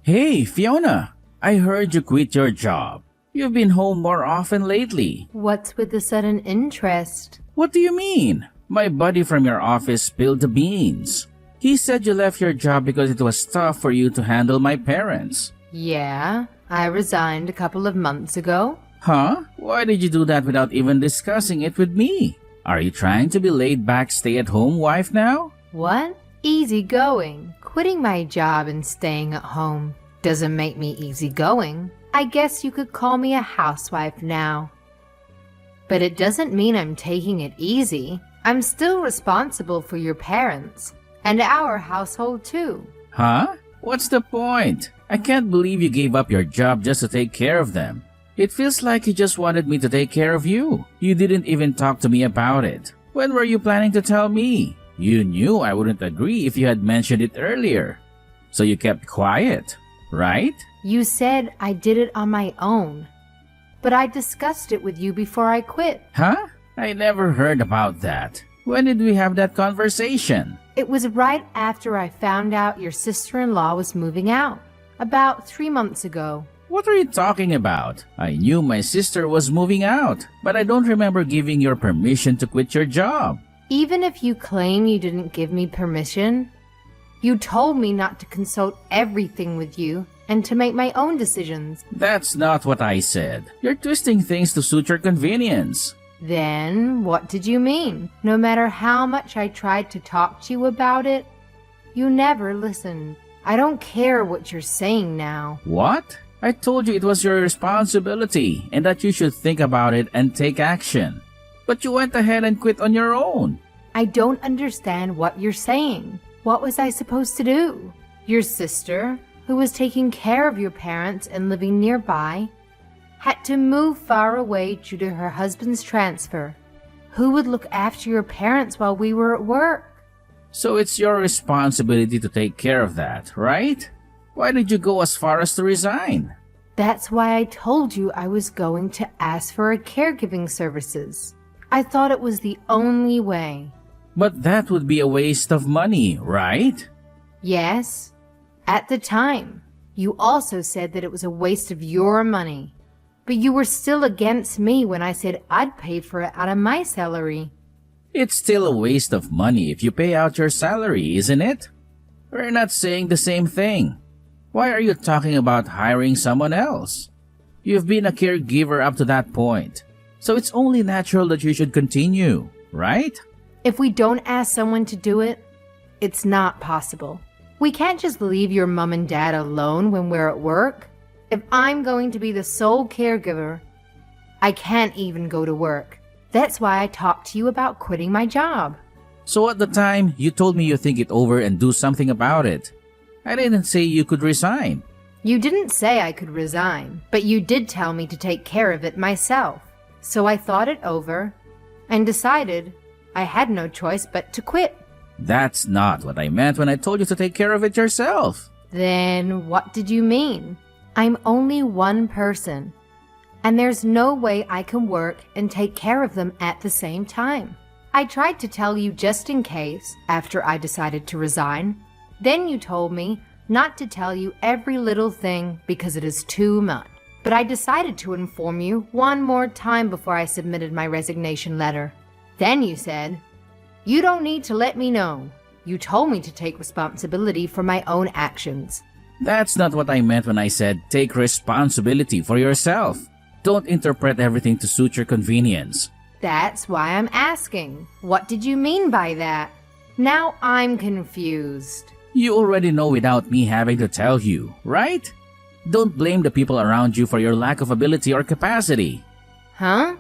Hey, Fiona, I heard you quit your job. You've been home more often lately. What's with the sudden interest? What do you mean? My buddy from your office spilled the beans. He said you left your job because it was tough for you to handle my parents. Yeah, I resigned a couple of months ago. Huh? Why did you do that without even discussing it with me? Are you trying to be laid-back stay-at-home wife now? What? Easy going. Quitting my job and staying at home doesn't make me easygoing. I guess you could call me a housewife now. But it doesn't mean I'm taking it easy. I'm still responsible for your parents and our household too. Huh? What's the point? I can't believe you gave up your job just to take care of them. It feels like you just wanted me to take care of you. You didn't even talk to me about it. When were you planning to tell me? You knew I wouldn't agree if you had mentioned it earlier. So you kept quiet, right? You said I did it on my own. But I discussed it with you before I quit. Huh? I never heard about that. When did we have that conversation? It was right after I found out your sister-in-law was moving out. About 3 months ago. What are you talking about? I knew my sister was moving out, but I don't remember giving your permission to quit your job. Even if you claim you didn't give me permission, you told me not to consult everything with you and to make my own decisions. That's not what I said. You're twisting things to suit your convenience. Then what did you mean? No matter how much I tried to talk to you about it, you never listened. I don't care what you're saying now. What? I told you it was your responsibility and that you should think about it and take action. But you went ahead and quit on your own. I don't understand what you're saying. What was I supposed to do? Your sister, who was taking care of your parents and living nearby, had to move far away due to her husband's transfer. Who would look after your parents while we were at work? So it's your responsibility to take care of that, right? Why did you go as far as to resign? That's why I told you I was going to ask for a caregiving services. I thought it was the only way. But that would be a waste of money, right? Yes. At the time, you also said that it was a waste of your money. But you were still against me when I said I'd pay for it out of my salary. It's still a waste of money if you pay out your salary, isn't it? We're not saying the same thing. Why are you talking about hiring someone else? You've been a caregiver up to that point, so it's only natural that you should continue, right? If we don't ask someone to do it, it's not possible. We can't just leave your mom and dad alone when we're at work. If I'm going to be the sole caregiver, I can't even go to work. That's why I talked to you about quitting my job. So at the time, you told me you think it over and do something about it. I didn't say you could resign. You didn't say I could resign, but you did tell me to take care of it myself. So I thought it over and decided I had no choice but to quit. That's not what I meant when I told you to take care of it yourself. Then what did you mean? I'm only one person, and there's no way I can work and take care of them at the same time. I tried to tell you just in case after I decided to resign. Then you told me not to tell you every little thing because it is too much. But I decided to inform you one more time before I submitted my resignation letter. Then you said, "You don't need to let me know. You told me to take responsibility for my own actions." That's not what I meant when I said take responsibility for yourself. Don't interpret everything to suit your convenience. That's why I'm asking. What did you mean by that? Now I'm confused. You already know without me having to tell you, right? Don't blame the people around you for your lack of ability or capacity. Huh?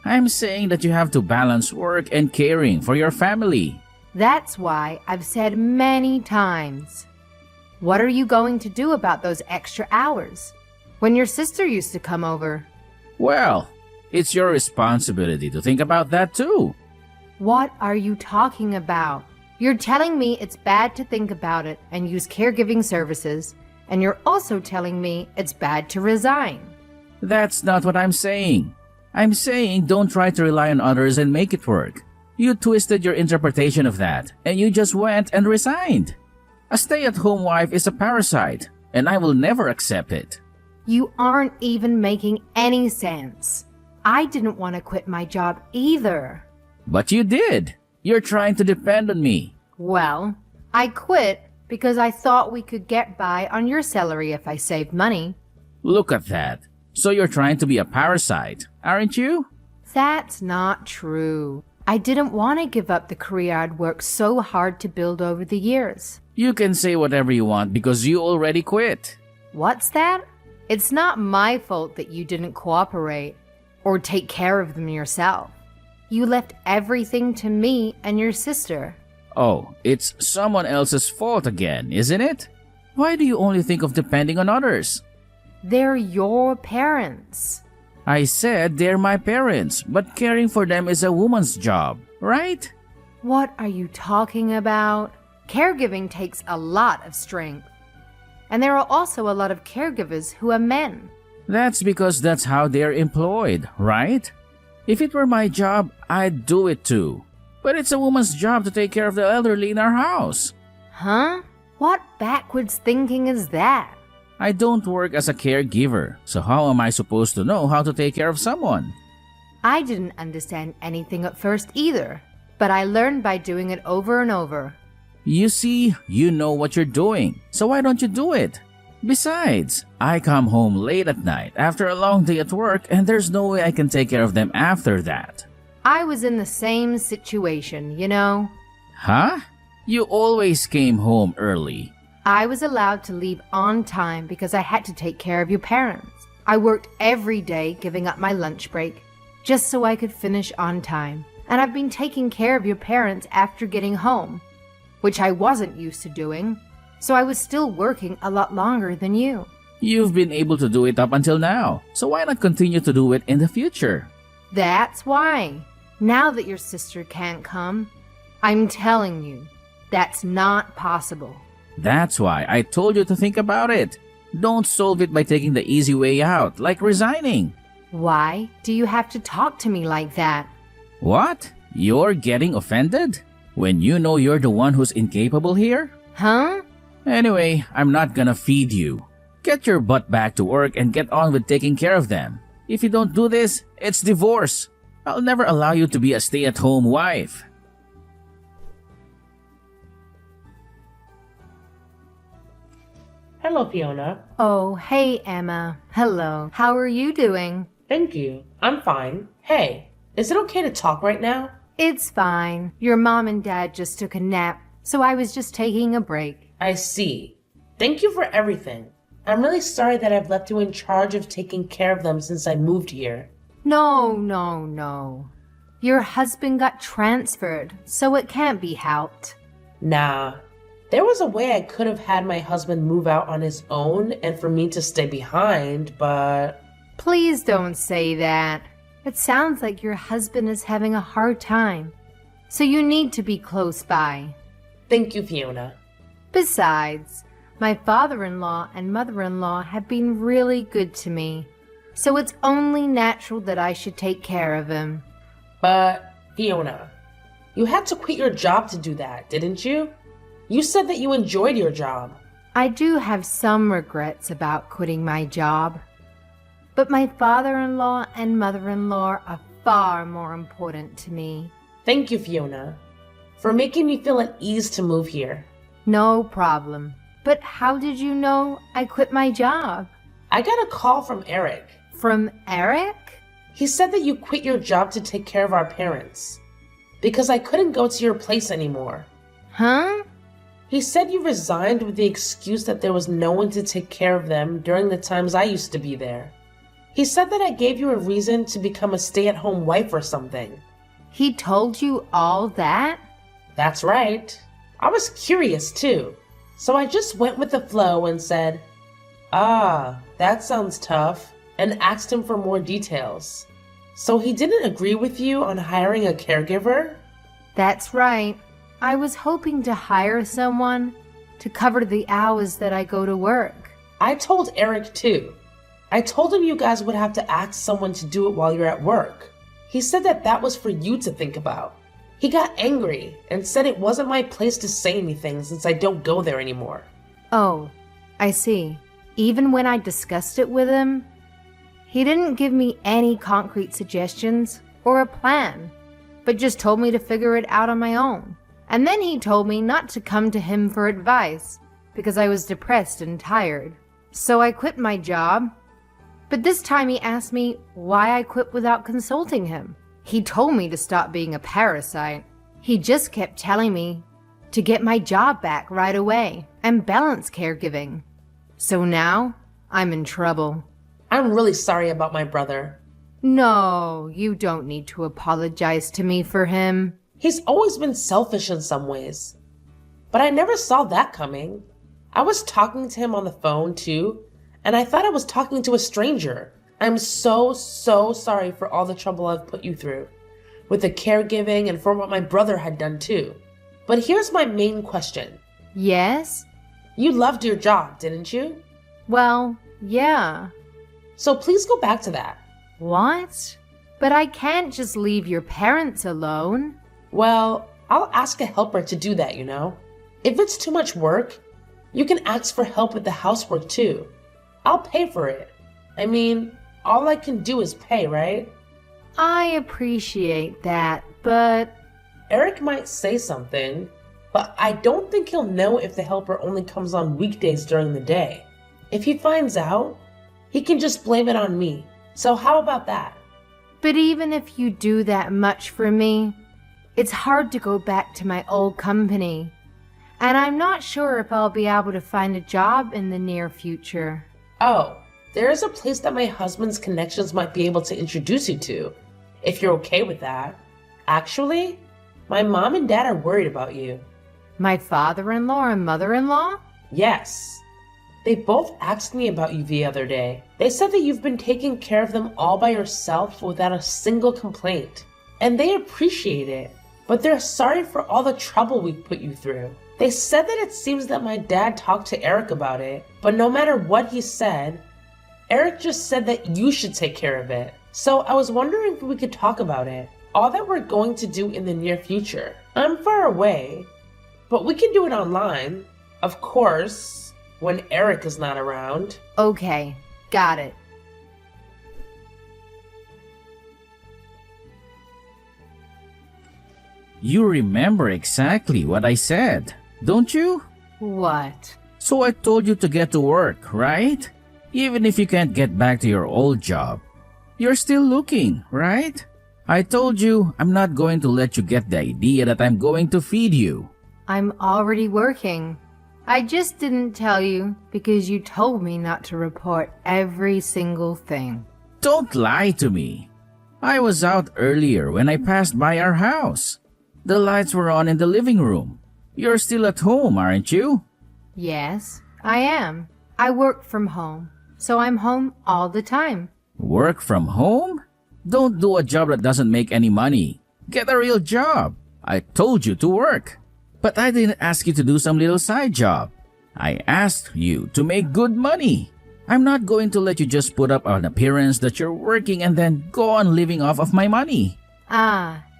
I'm saying that you have to balance work and caring for your family. That's why I've said many times. What are you going to do about those extra hours? When your sister used to come over. Well, it's your responsibility to think about that too. What are you talking about? You're telling me it's bad to think about it and use caregiving services, and you're also telling me it's bad to resign. That's not what I'm saying. I'm saying don't try to rely on others and make it work. You twisted your interpretation of that, and you just went and resigned. A stay-at-home wife is a parasite. and I will never accept it. You aren't even making any sense. I didn't want to quit my job either. But you did. You're trying to depend on me. Well, I quit because I thought we could get by on your salary if I saved money. Look at that. So you're trying to be a parasite, aren't you? That's not true. I didn't want to give up the career I'd worked so hard to build over the years. You can say whatever you want because you already quit. What's that? It's not my fault that you didn't cooperate or take care of them yourself. You left everything to me and your sister. Oh, it's someone else's fault again, isn't it? Why do you only think of depending on others? They're your parents. I said they're my parents, but caring for them is a woman's job, right? What are you talking about? Caregiving takes a lot of strength. And there are also a lot of caregivers who are men. That's because that's how they're employed, right? If it were my job, I'd do it too. But it's a woman's job to take care of the elderly in our house. Huh? What backwards thinking is that? I don't work as a caregiver, so how am I supposed to know how to take care of someone? I didn't understand anything at first either, but I learned by doing it over and over. You see, you know what you're doing, so why don't you do it? Besides, I come home late at night after a long day at work and there's no way I can take care of them after that. I was in the same situation, you know. Huh? You always came home early. I was allowed to leave on time because I had to take care of your parents. I worked every day giving up my lunch break just so I could finish on time. And I've been taking care of your parents after getting home, which I wasn't used to doing, so I was still working a lot longer than you. You've been able to do it up until now, so why not continue to do it in the future? That's why. Now that your sister can't come, I'm telling you, that's not possible. That's why I told you to think about it. Don't solve it by taking the easy way out, like resigning. Why do you have to talk to me like that? What? You're getting offended? When you know you're the one who's incapable here? Huh? Anyway, I'm not gonna feed you. Get your butt back to work and get on with taking care of them. If you don't do this, it's divorce. I'll never allow you to be a stay-at-home wife. Hello, Fiona. Oh, hey, Emma. Hello. How are you doing? Thank you. I'm fine. Hey, is it okay to talk right now? It's fine. Your mom and dad just took a nap, so I was just taking a break. I see. Thank you for everything. I'm really sorry that I've left you in charge of taking care of them since I moved here. No. Your husband got transferred, so it can't be helped. Nah. There was a way I could have had my husband move out on his own and for me to stay behind, but... Please don't say that. It sounds like your husband is having a hard time, so you need to be close by. Thank you, Fiona. Besides, my father-in-law and mother-in-law have been really good to me, so it's only natural that I should take care of him. But, Fiona, you had to quit your job to do that, didn't you? You said that you enjoyed your job. I do have some regrets about quitting my job, but my father-in-law and mother-in-law are far more important to me. Thank you, Fiona, for making me feel at ease to move here. No problem. But how did you know I quit my job? I got a call from Eric. From Eric? He said that you quit your job to take care of our parents because I couldn't go to your place anymore. Huh? He said you resigned with the excuse that there was no one to take care of them during the times I used to be there. He said that I gave you a reason to become a stay-at-home wife or something. He told you all that? That's right. I was curious too, so I just went with the flow and said, that sounds tough, and asked him for more details. So he didn't agree with you on hiring a caregiver? That's right. I was hoping to hire someone to cover the hours that I go to work. I told Eric too. I told him you guys would have to ask someone to do it while you're at work. He said that that was for you to think about. He got angry and said it wasn't my place to say anything since I don't go there anymore. Oh, I see. Even when I discussed it with him, he didn't give me any concrete suggestions or a plan, but just told me to figure it out on my own. And then he told me not to come to him for advice because I was depressed and tired. So I quit my job. But this time he asked me why I quit without consulting him. He told me to stop being a parasite. He just kept telling me to get my job back right away and balance caregiving. So now I'm in trouble. I'm really sorry about my brother. No, you don't need to apologize to me for him. He's always been selfish in some ways. But I never saw that coming. I was talking to him on the phone too, and I thought I was talking to a stranger. I'm so sorry for all the trouble I've put you through, with the caregiving and for what my brother had done too. But here's my main question. Yes? You loved your job, didn't you? Well, yeah. So please go back to that. What? But I can't just leave your parents alone. Well, I'll ask a helper to do that, you know. If it's too much work, you can ask for help with the housework too. I'll pay for it. I mean, all I can do is pay, right? I appreciate that, but... Eric might say something, but I don't think he'll know if the helper only comes on weekdays during the day. If he finds out, he can just blame it on me. So how about that? But even if you do that much for me, it's hard to go back to my old company. And I'm not sure if I'll be able to find a job in the near future. Oh, there is a place that my husband's connections might be able to introduce you to, if you're okay with that. Actually, my mom and dad are worried about you. My father-in-law and mother-in-law? Yes. They both asked me about you the other day. They said that you've been taking care of them all by yourself without a single complaint. And they appreciate it, but they're sorry for all the trouble we've put you through. They said that it seems that my dad talked to Eric about it, but no matter what he said, Eric just said that you should take care of it. So I was wondering if we could talk about it. All that we're going to do in the near future. I'm far away, but we can do it online. Of course, when Eric is not around. Okay, got it. You remember exactly what I said, don't you? What? So I told you to get to work, right? Even if you can't get back to your old job. You're still looking, right? I told you I'm not going to let you get the idea that I'm going to feed you. I'm already working. I just didn't tell you because you told me not to report every single thing. Don't lie to me. I was out earlier when I passed by our house. The lights were on in the living room. You're still at home, aren't you? Yes, I am. I work from home, so I'm home all the time. Work from home? Don't do a job that doesn't make any money. Get a real job. I told you to work. But I didn't ask you to do some little side job. I asked you to make good money. I'm not going to let you just put up an appearance that you're working and then go on living off of my money.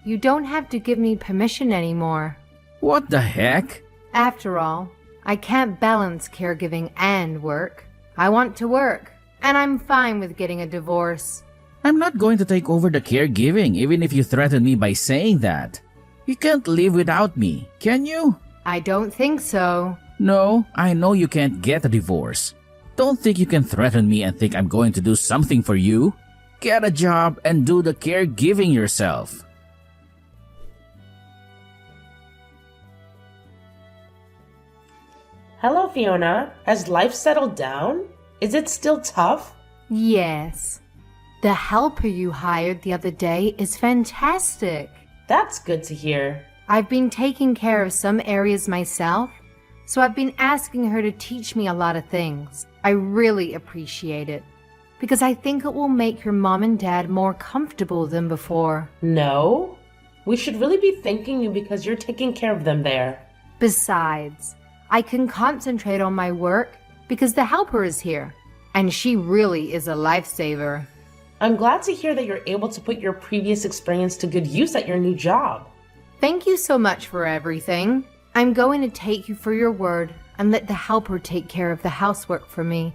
You don't have to give me permission anymore. What the heck? After all, I can't balance caregiving and work. I want to work, and I'm fine with getting a divorce. I'm not going to take over the caregiving even if you threaten me by saying that. You can't live without me, can you? I don't think so. No, I know you can't get a divorce. Don't think you can threaten me and think I'm going to do something for you. Get a job and do the caregiving yourself. Hello, Fiona. Has life settled down? Is it still tough? Yes. The helper you hired the other day is fantastic. That's good to hear. I've been taking care of some areas myself, so I've been asking her to teach me a lot of things. I really appreciate it, because I think it will make your mom and dad more comfortable than before. No, we should really be thanking you because you're taking care of them there. Besides, I can concentrate on my work because the helper is here, and she really is a lifesaver. I'm glad to hear that you're able to put your previous experience to good use at your new job. Thank you so much for everything. I'm going to take you for your word. and let the helper take care of the housework for me.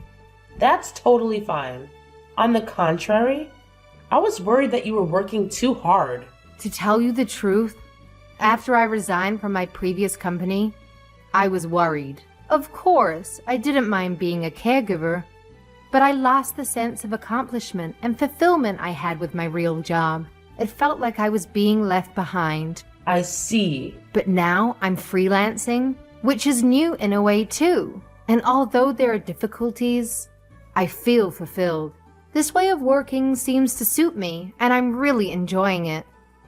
That's totally fine. On the contrary, I was worried that you were working too hard. To tell you the truth, after I resigned from my previous company, I was worried. Of course, I didn't mind being a caregiver, but I lost the sense of accomplishment and fulfillment I had with my real job. It felt like I was being left behind. I see. But now I'm freelancing, which is new in a way too. And although there are difficulties, I feel fulfilled. This way of working seems to suit me, and I'm really enjoying it.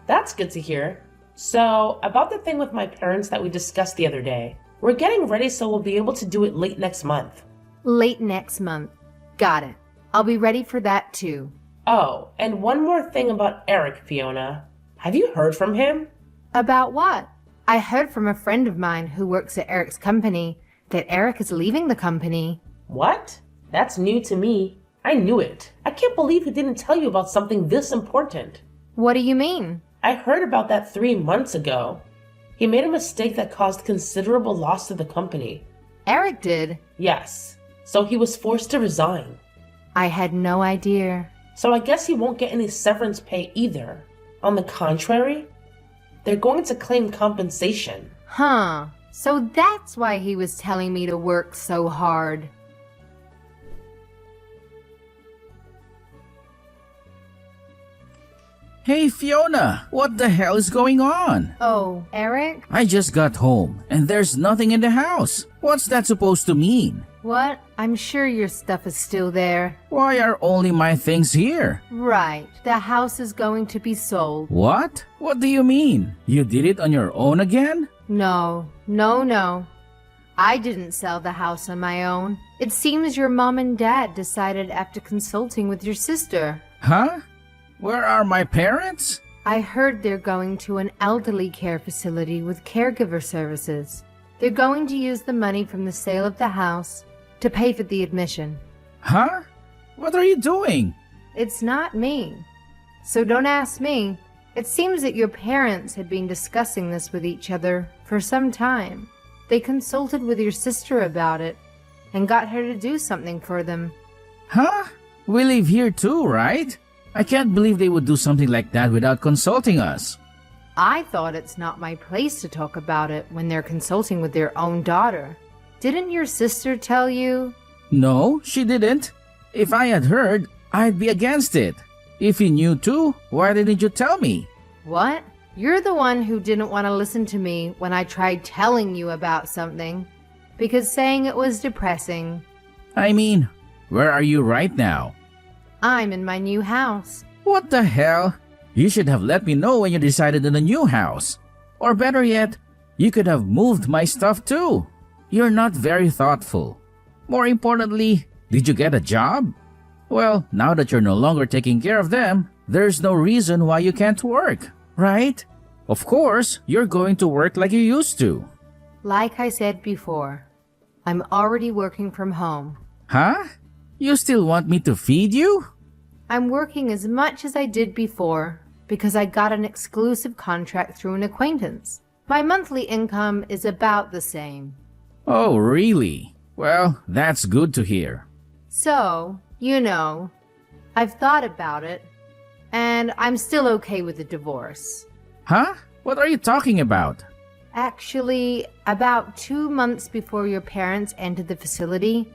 That's good to hear. So, about the thing with my parents that we discussed the other day, we're getting ready so we'll be able to do it late next month. Late next month. Got it. I'll be ready for that too. Oh, and one more thing about Eric, Fiona. Have you heard from him? About what? I heard from a friend of mine who works at Eric's company that Eric is leaving the company. What? That's new to me. I knew it. I can't believe he didn't tell you about something this important. What do you mean? I heard about that 3 months ago. He made a mistake that caused considerable loss to the company. Eric did? Yes. So he was forced to resign. I had no idea. So I guess he won't get any severance pay either. On the contrary, they're going to claim compensation. Huh. So that's why he was telling me to work so hard. Hey Fiona, what the hell is going on? Oh, Eric? I just got home and there's nothing in the house. What's that supposed to mean? What? I'm sure your stuff is still there. Why are only my things here? Right. The house is going to be sold. What? What do you mean? You did it on your own again? No. I didn't sell the house on my own. It seems your mom and dad decided after consulting with your sister. Huh? Where are my parents? I heard they're going to an elderly care facility with caregiver services. They're going to use the money from the sale of the house to pay for the admission. Huh? What are you doing? It's not me. So don't ask me. It seems that your parents had been discussing this with each other for some time. They consulted with your sister about it and got her to do something for them. Huh? We live here too, right? I can't believe they would do something like that without consulting us. I thought it's not my place to talk about it when they're consulting with their own daughter. Didn't your sister tell you? No, she didn't. If I had heard, I'd be against it. If you knew too, why didn't you tell me? What? You're the one who didn't want to listen to me when I tried telling you about something, because saying it was depressing. I mean, where are you right now? I'm in my new house. What the hell? You should have let me know when you decided on the new house. Or better yet, you could have moved my stuff too. You're not very thoughtful. More importantly, did you get a job? Well, now that you're no longer taking care of them, there's no reason why you can't work, right? Of course, you're going to work like you used to. Like I said before, I'm already working from home. Huh? You still want me to feed you? I'm working as much as I did before because I got an exclusive contract through an acquaintance. My monthly income is about the same. Oh, really? Well, that's good to hear. So, I've thought about it, and I'm still okay with the divorce. Huh? What are you talking about? Actually, about 2 months before your parents entered the facility,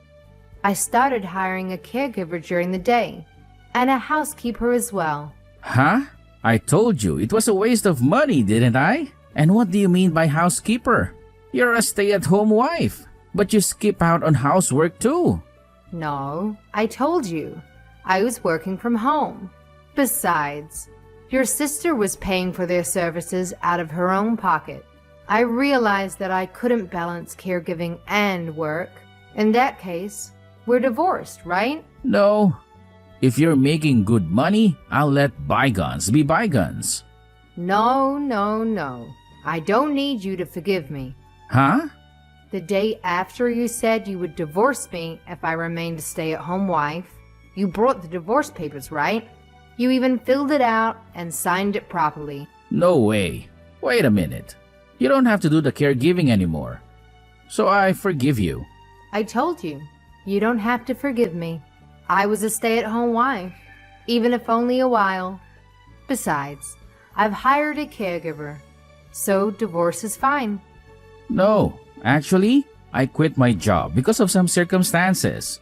I started hiring a caregiver during the day, and a housekeeper as well. Huh? I told you it was a waste of money, didn't I? And what do you mean by housekeeper? You're a stay-at-home wife, but you skip out on housework too. No, I told you. I was working from home. Besides, your sister was paying for their services out of her own pocket. I realized that I couldn't balance caregiving and work. In that case, we're divorced, right? No. If you're making good money, I'll let bygones be bygones. No. I don't need you to forgive me. Huh? The day after you said you would divorce me if I remained a stay-at-home wife, you brought the divorce papers, right? You even filled it out and signed it properly. No way. Wait a minute. You don't have to do the caregiving anymore. So I forgive you. I told you, you don't have to forgive me. I was a stay-at-home wife, even if only a while. Besides, I've hired a caregiver, so divorce is fine. No, actually, I quit my job because of some circumstances.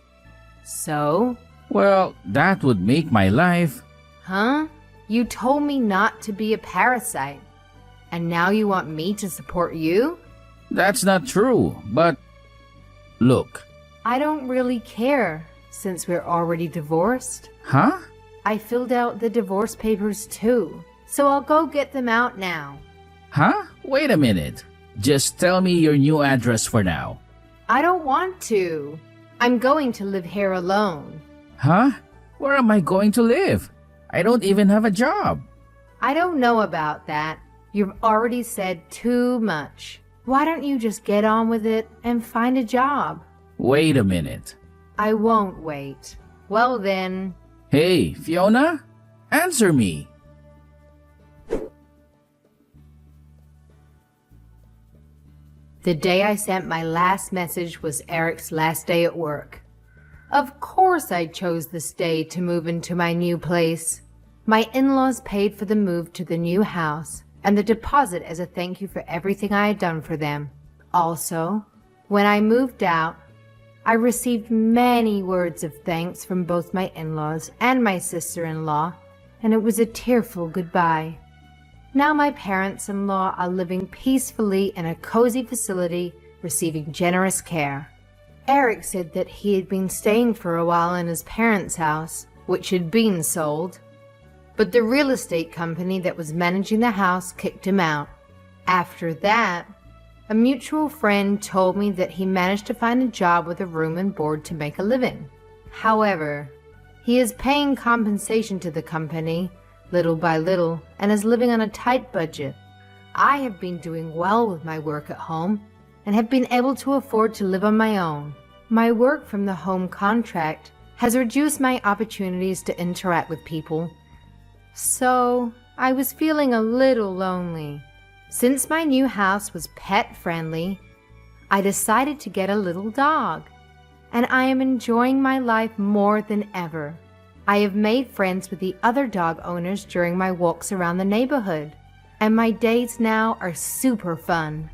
So? Well, that would make my life. Huh? You told me not to be a parasite. And now you want me to support you? That's not true, but look. I don't really care, since we're already divorced. Huh? I filled out the divorce papers too, so I'll go get them out now. Huh? Wait a minute. Just tell me your new address for now. I don't want to. I'm going to live here alone. Huh? Where am I going to live? I don't even have a job. I don't know about that. You've already said too much. Why don't you just get on with it and find a job? Wait a minute. I won't wait. Well then. Hey, Fiona? Answer me. The day I sent my last message was Eric's last day at work. Of course I chose this day to move into my new place. My in-laws paid for the move to the new house and the deposit as a thank you for everything I had done for them. Also, when I moved out, I received many words of thanks from both my in-laws and my sister-in-law, and it was a tearful goodbye. Now my parents-in-law are living peacefully in a cozy facility, receiving generous care. Eric said that he had been staying for a while in his parents' house, which had been sold, but the real estate company that was managing the house kicked him out. After that, a mutual friend told me that he managed to find a job with a room and board to make a living. However, he is paying compensation to the company, little by little, and is living on a tight budget. I have been doing well with my work at home and have been able to afford to live on my own. My work from the home contract has reduced my opportunities to interact with people, so I was feeling a little lonely. Since my new house was pet-friendly, I decided to get a little dog, and I am enjoying my life more than ever. I have made friends with the other dog owners during my walks around the neighborhood, and my days now are super fun.